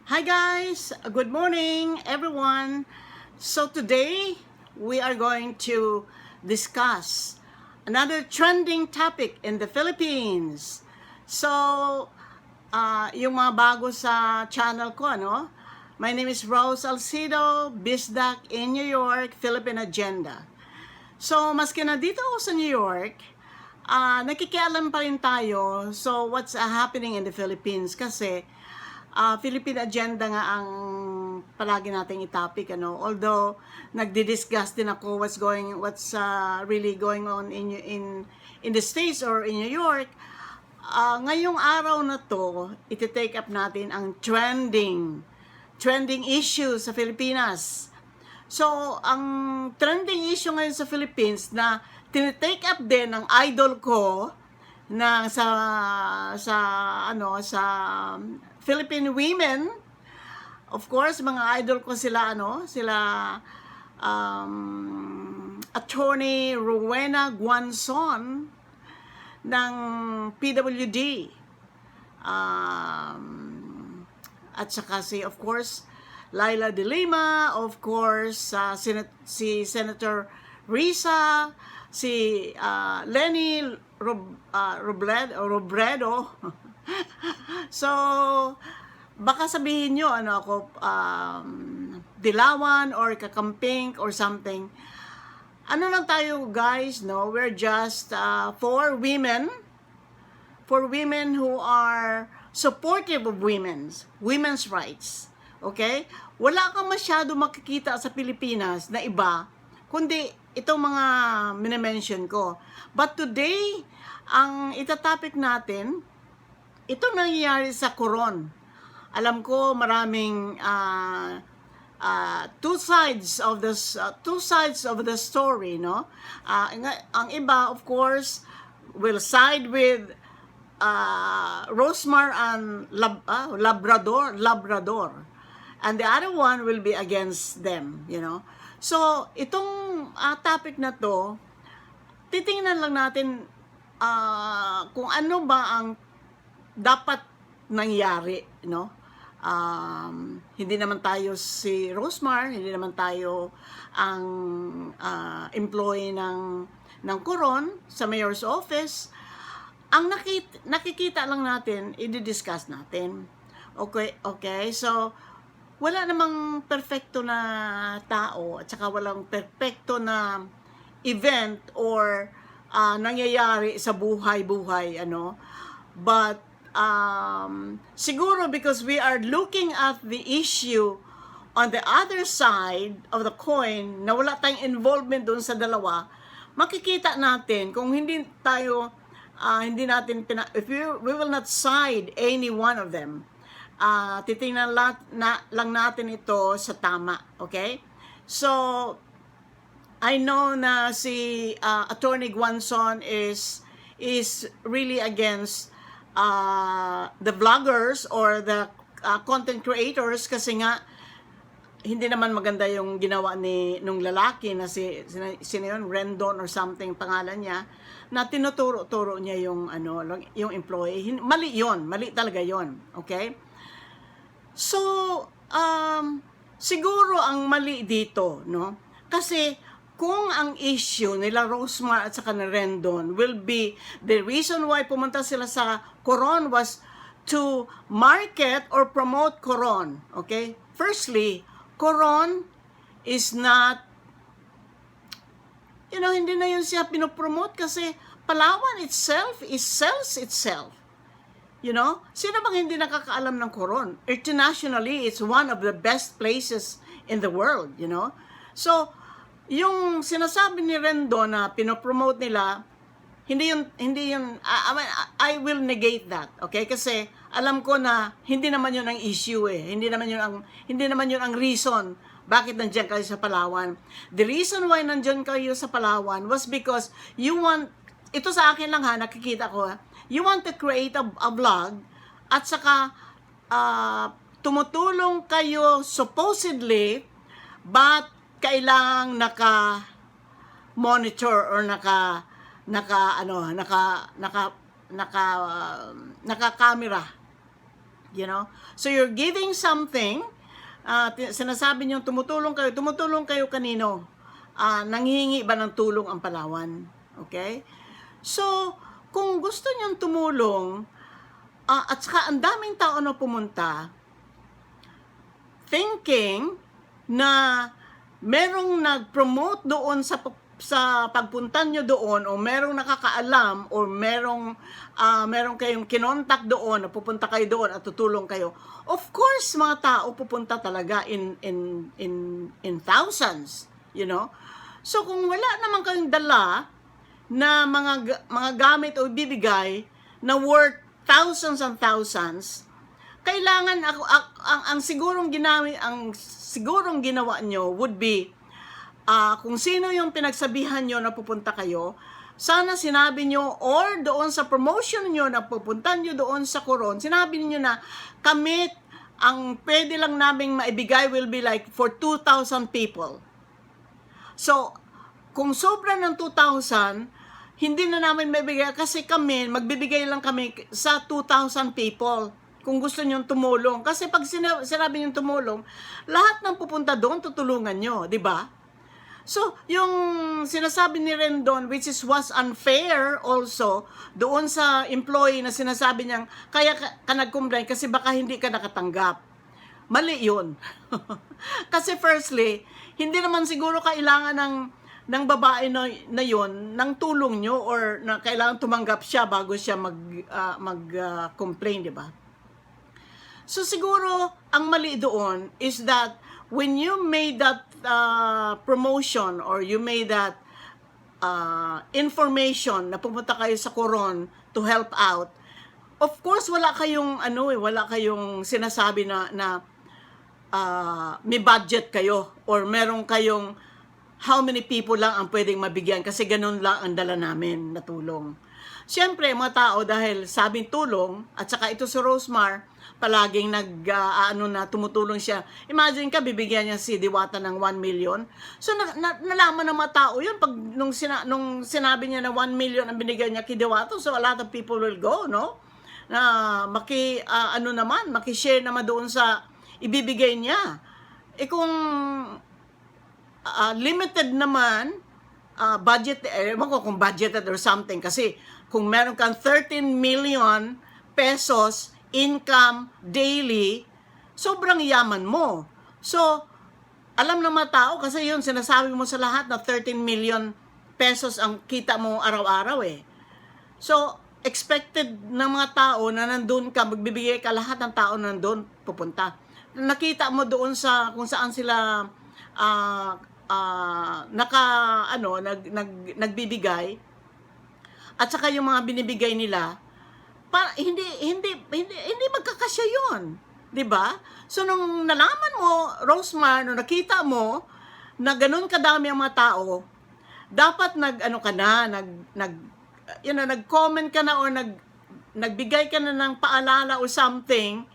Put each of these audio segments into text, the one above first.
Hi guys, good morning everyone. So today we are going to discuss another trending topic in the Philippines. So yung mga bago sa channel ko, ano? My name is Rose Alcido, Bisdak in New York, Philippine Agenda. So maski na dito ako sa New York, nakikialam pa rin tayo. So what's happening in the Philippines kasi Philippine agenda nga ang palagi nating i-topic, ano. Although nagdi-discuss din ako what's really going on in the States or in New York. Ngayong araw na to, iti-take up natin ang trending issues sa Pilipinas. So, ang trending issue ngayon sa Philippines na tinitake up din ng idol ko na sa Philippine women. Of course, mga idol ko sila Attorney Rowena Guanzon ng PWD. At saka of course, Laila de Lima, of course, si Senator Risa, si Lenny Robredo. So, baka sabihin nyo, ako, dilawan or kakamping or something. Ano lang tayo, guys, no? We're just for women who are supportive of women's rights. Okay? Wala kang masyado makikita sa Pilipinas na iba, kundi itong mga minimension ko. But today, ang itatopic natin, ito nangyayari sa Coron. Alam ko maraming two sides of the story, no? Ang iba, of course, will side with Rosmar and Labrador. And the other one will be against them, you know. So, itong topic na to, titingnan lang natin kung ano ba ang dapat nangyari, no? Hindi naman tayo si Rosmar, hindi naman tayo ang employee ng Coron sa mayor's office. Ang nakikita lang natin, i-discuss natin. Okay, so wala namang perfecto na tao at saka walang perfecto na event or nangyayari sa buhay-buhay, ano. But siguro because we are looking at the issue on the other side of the coin, na wala tayong involvement doon sa dalawa, makikita natin kung hindi natin if we will not side any one of them. Titingnan lang natin ito sa tama, okay? So, I know na si Attorney Guanzon is really against the vloggers or the content creators kasi nga hindi naman maganda yung ginawa nung lalaki na sino yun, Rendon or something pangalan niya, na tinuturo niya yung employee. Mali talaga yon, okay? So, siguro ang mali dito, no? Kasi kung ang issue nila Rosmar at saka ni Rendon will be the reason why pumunta sila sa Coron was to market or promote Coron, okay? Firstly, Coron is not, hindi na yun siya pinopromote kasi Palawan itself sells itself. Sino bang hindi nakakaalam ng Coron? Internationally, it's one of the best places in the world, So, yung sinasabi ni Rendon na pinopromote nila, hindi yun, I will negate that, okay? Kasi alam ko na hindi naman yun ang issue Hindi naman yun ang reason bakit nandiyan kayo sa Palawan. The reason why nandiyan kayo sa Palawan was because you want, ito sa akin lang nakikita ko you want to create a vlog at saka tumutulong kayo supposedly, but kailang naka-monitor or naka-camera You know? So you're giving something, sinasabi niyo tumutulong kayo kanino? Nanghihingi ba ng tulong ang Palawan? Okay? So, kung gusto niyong tumulong, at saka ang daming tao na pumunta, thinking na merong nag-promote doon sa pagpunta nyo doon, o merong nakakaalam, o merong kayong kinontak doon, na pupunta kayo doon at tutulong kayo. Of course, mga tao pupunta talaga in thousands, you know. So kung wala naman kayong dala na mga gamit o bibigay na worth thousands and thousands, kailangan ang sigurong ginawa nyo would be, kung sino yung pinagsabihan nyo na pupunta kayo, sana sinabi nyo, or doon sa promotion nyo na pupunta nyo doon sa Coron, sinabi nyo na kami, ang pwede lang naming maibigay will be like for 2,000 people. So, kung sobra ng 2,000, hindi na namin maibigay kasi kami, magbibigay lang kami sa 2,000 people kung gusto nyong tumulong. Kasi pag sinabi nyong tumulong, lahat ng pupunta doon, tutulungan nyo, di ba? So, yung sinasabi ni Rendon, which was unfair also, doon sa employee na sinasabi niyang, kaya ka nag-complain kasi baka hindi ka nakatanggap. Mali yun. Kasi firstly, hindi naman siguro kailangan ng babae na yun, ng tulong nyo, or na kailangan tumanggap siya bago siya mag-complain, di ba? So siguro, ang mali doon is that when you made that promotion, or you made that information na pumunta kayo sa Coron to help out, of course, wala kayong sinasabi na may budget kayo, or meron kayong how many people lang ang pwedeng mabigyan, kasi ganun lang ang dala namin na tulong. Siyempre, mga tao, dahil sabing tulong, at saka ito si Rosemar, palaging tumutulong siya. Imagine ka, bibigyan niya si Diwata ng 1 million. So, nalaman ng mga tao yun, pag nung sinabi niya na 1 million ang binigay niya kay Diwata, so a lot of people will go, no? Na maki-share naman doon sa ibibigay niya. Kung limited naman, budget, ewan ko kung budgeted or something, kasi kung meron kang 13 million pesos income daily, sobrang yaman mo. So, alam ng mga tao, kasi yun, sinasabi mo sa lahat na 13 million pesos ang kita mo araw-araw eh. So, expected ng mga tao na nandun ka, magbibigay ka, lahat ng tao nandun pupunta. Nakita mo doon sa kung saan sila nagbibigay, at saka yung mga binibigay nila, hindi magkakasya yun, 'di ba? So nung nalaman mo, Rosemar, nung nakita mo na ganun kadami ang mga tao, dapat nag-comment ka na, or nagbigay ka na ng paalala or something.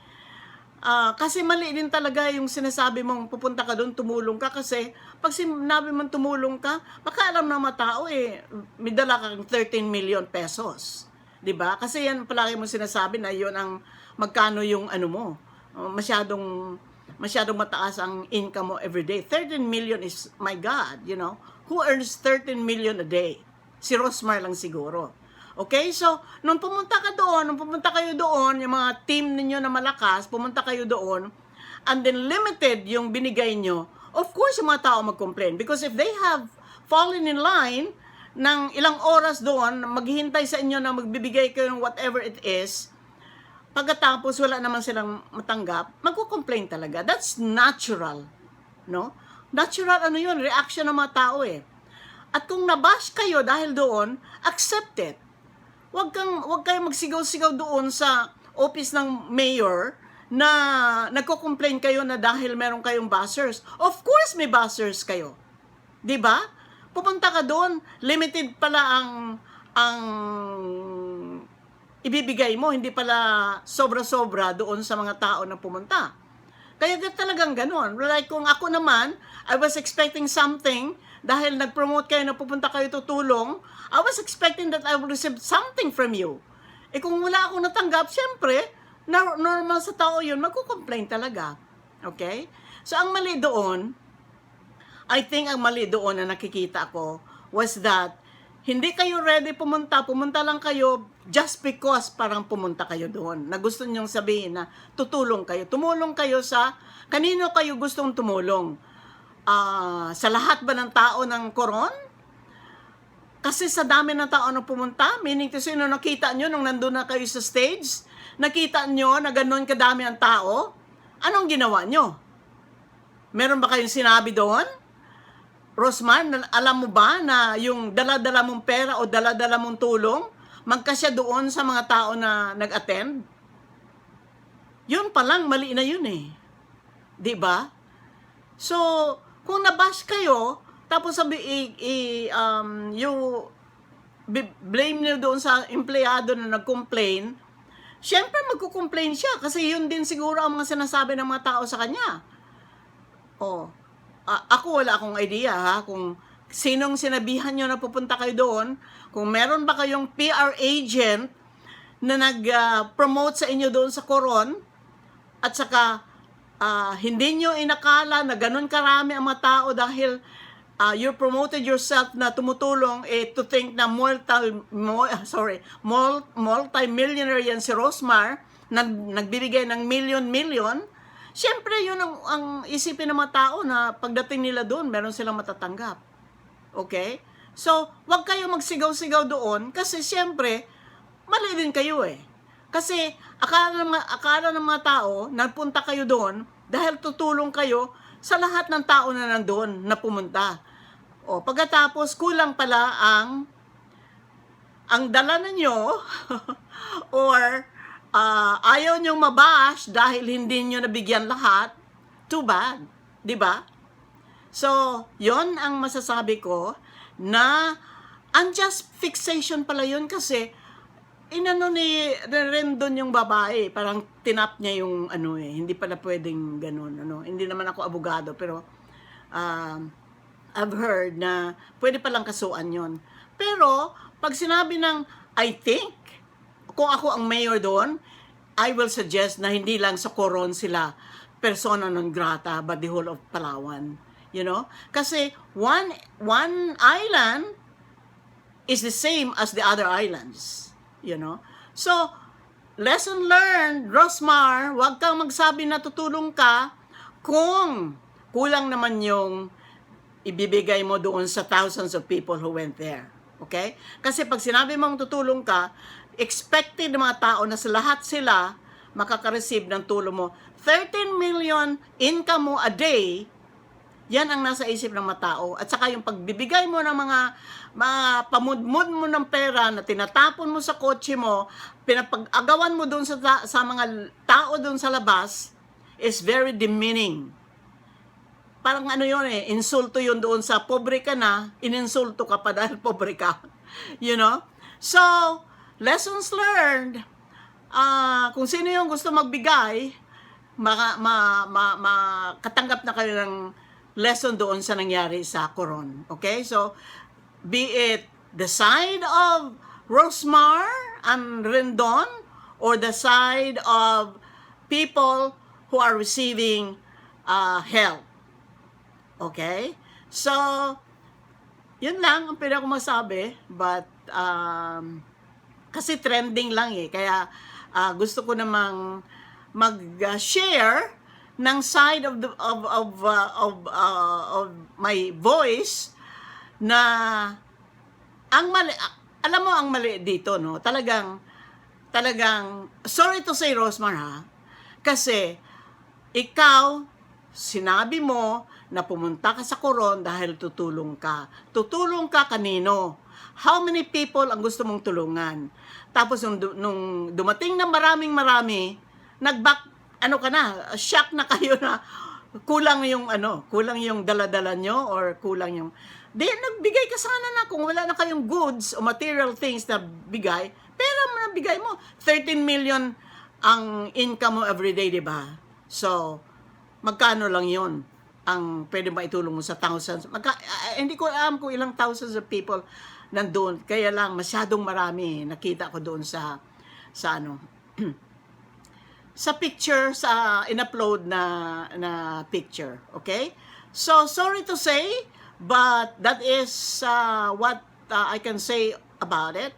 Kasi mali din talaga yung sinasabi mong pupunta ka doon, tumulong ka, kasi pag sinabi mong tumulong ka, baka alam ng mga tao may dala kang 13 million pesos. 'Di ba? Kasi yan palagi mo sinasabi na yun ang magkano yung mo. Masyadong mataas ang income mo every day. 13 million is, my God, you know. Who earns 13 million a day? Si Rosemar lang siguro. Okay, so, nung pumunta kayo doon, yung mga team ninyo na malakas, pumunta kayo doon, and then limited yung binigay nyo, of course, yung mga tao mag-complain. Because if they have fallen in line ng ilang oras doon, maghihintay sa inyo na magbibigay kayo ng whatever it is, pagkatapos wala naman silang matanggap, magko-complain talaga. That's natural, no? Natural, yun, reaction ng mga tao eh. At kung nabash kayo dahil doon, accept it. Huwag kayong magsigaw-sigaw doon sa office ng mayor na nagko-complain kayo na dahil meron kayong buzzers. Of course may buzzers kayo. 'Di ba? Pupunta ka doon, limited pala ang ibibigay mo, hindi pala sobra-sobra doon sa mga tao na pumunta. Kaya talagang ganoon. Like kung ako naman, I was expecting something dahil nag-promote kayo na pupunta kayo tutulong, I was expecting that I will receive something from you. Kung wala akong natanggap, syempre, normal sa tao yun, magko-complain talaga. Okay? So, ang mali doon, I think ang mali doon na nakikita ko was that hindi kayo ready pumunta lang kayo just because parang pumunta kayo doon. Na gusto niyong sabihin na tutulong kayo. Tumulong kayo sa, kanino kayo gustong tumulong? Sa lahat ba ng tao ng Coron? Kasi sa dami ng tao na pumunta, meaning to say, nakita nyo nung nandun na kayo sa stage, nakita nyo na ganun kadami ang tao, anong ginawa nyo? Meron ba kayong sinabi doon? Rosmar, alam mo ba na yung dala-dala mong pera o dala-dala mong tulong, magkasya doon sa mga tao na nag-attend? Yun palang, mali na yun eh. Diba? So, kung nabash kayo, tapos sabi, blame niyo doon sa empleyado na nag-complain, syempre magko-complain siya kasi yun din siguro ang mga sinasabi ng mga tao sa kanya. Ako wala akong idea ha, kung sinong sinabihan nyo na pupunta kayo doon, kung meron ba kayong PR agent na nag-promote sa inyo doon sa Coron, at saka hindi nyo inakala na ganun karami ang mga tao dahil you promoted yourself na tumutulong to think na multi-millionaire yan si Rosmar na nagbibigay ng million. Siyempre, yun ang isipin ng mga tao na pagdating nila doon, meron silang matatanggap. Okay? So, wag kayo magsigaw-sigaw doon kasi siyempre, mali din kayo eh. Kasi, akala ng mga tao, nagpunta kayo doon dahil tutulong kayo sa lahat ng tao na nandoon na pumunta. Pagkatapos, kulang pala ang dala ninyo or ayaw nyong mabash dahil hindi nyo nabigyan lahat, too bad. Diba? So, yon ang masasabi ko na unjust fixation pala yun kasi inano ni Rendon yung babae, parang tinap niya yung hindi pala pwedeng ganun. Hindi naman ako abogado, pero I've heard na pwede palang kasuan yon. Pero, pag sinabi ng I think, kung ako ang mayor doon, I will suggest na hindi lang sa Coron sila persona non grata, but the whole of Palawan. You know? Kasi one island is the same as the other islands. You know? So, lesson learned, Rosmar, huwag kang magsabi na tutulong ka kung kulang naman yung ibibigay mo doon sa thousands of people who went there. Okay? Kasi pag sinabi mong tutulong ka, expected ng mga tao na sa lahat sila makaka-receive ng tulong mo. 13 million income mo a day, yan ang nasa isip ng mga tao. At saka yung pagbibigay mo ng mga pamudmud mo ng pera na tinatapon mo sa kotse mo, pinapag-agawan mo doon sa mga tao doon sa labas, is very demeaning. Parang yun insulto yun doon sa pobre ka na, ininsulto ka pa dahil pobre ka. You know? So, lessons learned, kung sino yung gusto magbigay, makatanggap na kayo ng lesson doon sa nangyari sa Coron. Okay? So, be it the side of Rosmar and Rendon or the side of people who are receiving help. Okay? So, yun lang ang pwede ko masabi, but kasi trending lang kaya gusto ko namang mag-share ng side of my voice na ang mali, alam mo ang mali dito, no? Talagang sorry to say, Rosmar, ha? Kasi ikaw sinabi mo na pumunta ka sa Coron dahil tutulong ka. Tutulong ka kanino? How many people ang gusto mong tulungan? Tapos nung dumating na marami, shock na kayo na kulang yung dala-dala nyo or kulang yung nagbigay ka sana na kung wala na kayong goods o material things na bigay, pera mo na bigay mo. 13 million ang income mo everyday, di ba? So, magkano lang yon ang pwede maitulong mo sa thousands? Hindi ko alam kung ilang thousands of people nandun. Kaya lang, masyadong marami. Nakita ko doon sa sa picture, sa in-upload na picture. Okay? So, sorry to say, but that is what I can say about it.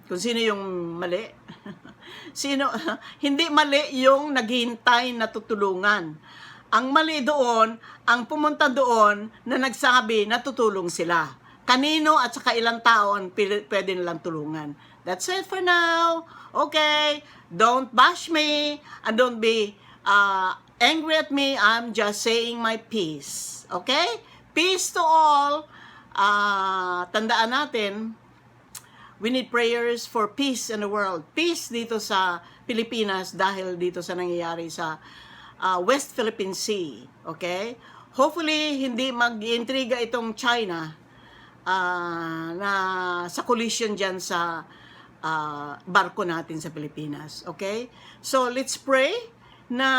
Kung sino yung mali. Sino, hindi mali yung naghihintay na tutulungan. Ang mali doon, ang pumunta doon na nagsabi na tutulong sila. Kanino at saka ilang tao ang pwede nilang tulungan. That's it for now. Okay? Don't bash me and don't be angry at me. I'm just saying my piece. Okay? Peace to all. Tandaan natin, we need prayers for peace in the world. Peace dito sa Pilipinas dahil dito sa nangyayari sa West Philippine Sea. Okay? Hopefully, hindi mag-intriga itong China na sa collision dyan sa barko natin sa Pilipinas. Okay? So, let's pray na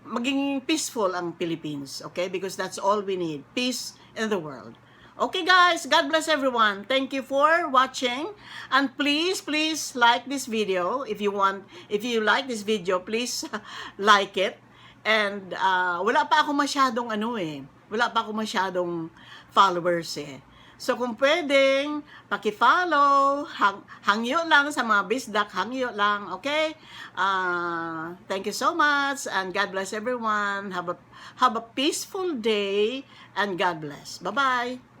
maging peaceful ang Philippines. Okay? Because that's all we need. Peace in the world. Okay guys, God bless everyone. Thank you for watching. And please like this video. If you like this video, please like it. And wala pa ako masyadong wala pa ako masyadong followers eh. So kung pwedeng paki-follow, hangyo lang sa mga bisdak, hangyo lang, okay? Thank you so much and God bless everyone. Have a peaceful day and God bless. Bye-bye.